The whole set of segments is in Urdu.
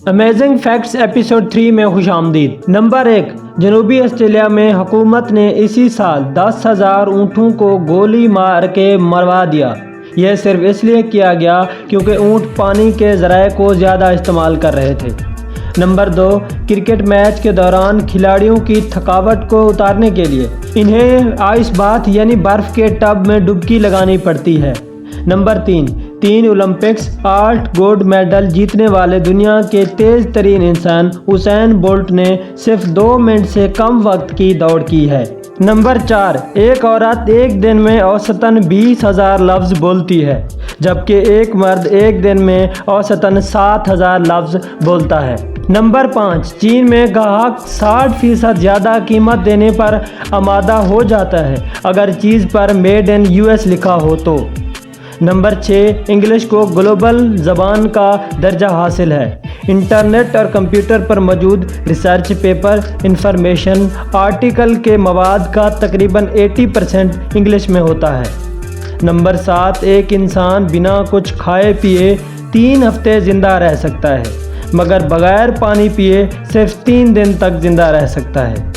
امیزنگ فیکٹس ایپیسوڈ 3 میں خوش آمدید۔ نمبر 1، جنوبی آسٹریلیا میں حکومت نے اسی سال 10,000 اونٹوں کو گولی مار کے مروا دیا۔ یہ صرف اس لیے کیا گیا کیونکہ اونٹ پانی کے ذرائع کو زیادہ استعمال کر رہے تھے۔ نمبر 2، کرکٹ میچ کے دوران کھلاڑیوں کی تھکاوٹ کو اتارنے کے لیے انہیں آئس باتھ یعنی برف کے ٹب میں ڈبکی لگانی پڑتی ہے۔ نمبر 3 اولمپکس 8 گولڈ میڈل جیتنے والے دنیا کے تیز ترین انسان اسین بولٹ نے صرف 2 منٹ سے کم وقت کی دوڑ کی ہے۔ نمبر 4، ایک عورت ایک دن میں اوسطاً 20,000 لفظ بولتی ہے، جبکہ ایک مرد ایک دن میں اوسطاً 7,000 لفظ بولتا ہے۔ نمبر 5، چین میں گاہک 60% زیادہ قیمت دینے پر آمادہ ہو جاتا ہے اگر چیز پر میڈ ان US لکھا ہو تو۔ نمبر 6، انگلش کو گلوبل زبان کا درجہ حاصل ہے۔ انٹرنیٹ اور کمپیوٹر پر موجود ریسرچ پیپر، انفارمیشن، آرٹیکل کے مواد کا تقریباً 80% انگلش میں ہوتا ہے۔ نمبر 7، ایک انسان بنا کچھ کھائے پیے 3 ہفتے زندہ رہ سکتا ہے، مگر بغیر پانی پیے صرف 3 دن تک زندہ رہ سکتا ہے۔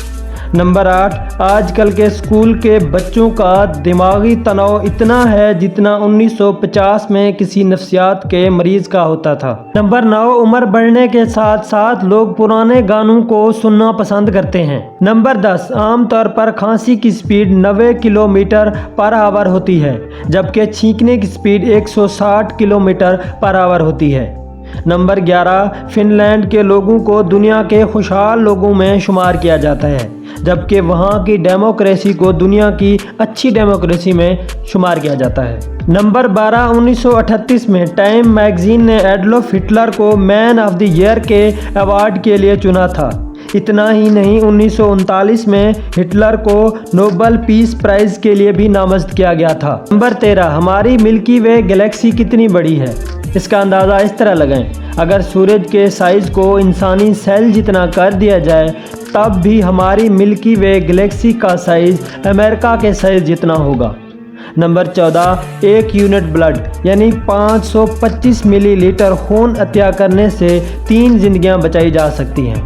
نمبر 8، آج کل کے اسکول کے بچوں کا دماغی تناؤ اتنا ہے جتنا 1950 میں کسی نفسیات کے مریض کا ہوتا تھا۔ نمبر 9، عمر بڑھنے کے ساتھ ساتھ لوگ پرانے گانوں کو سننا پسند کرتے ہیں۔ نمبر 10، عام طور پر کھانسی کی سپیڈ 90 کلومیٹر پر آور ہوتی ہے، جبکہ چھینکنے کی سپیڈ 160 کلومیٹر پر آور ہوتی ہے۔ نمبر 11، فن لینڈ کے لوگوں کو دنیا کے خوشحال لوگوں میں شمار کیا جاتا ہے، جبکہ وہاں کی ڈیموکریسی کو دنیا کی اچھی ڈیموکریسی میں شمار کیا جاتا ہے۔ نمبر 12، 1938 میں ٹائم میگزین نے ایڈولف ہٹلر کو مین آف دی ایئر کے ایوارڈ کے لیے چنا تھا۔ اتنا ہی نہیں، 1939 میں ہٹلر کو نوبل پیس پرائز کے لیے بھی نامزد کیا گیا تھا۔ نمبر 13، ہماری ملکی وے گلیکسی کتنی بڑی ہے؟ اس کا اندازہ اس طرح لگائیں، اگر سورج کے سائز کو انسانی سیل جتنا کر دیا جائے تب بھی ہماری ملکی وے گلیکسی کا سائز امریکہ کے سائز جتنا ہوگا۔ نمبر 14، 1 یونٹ بلڈ یعنی 525 ملی لیٹر خون عطیہ کرنے سے 3 زندگیاں بچائی جا سکتی ہیں۔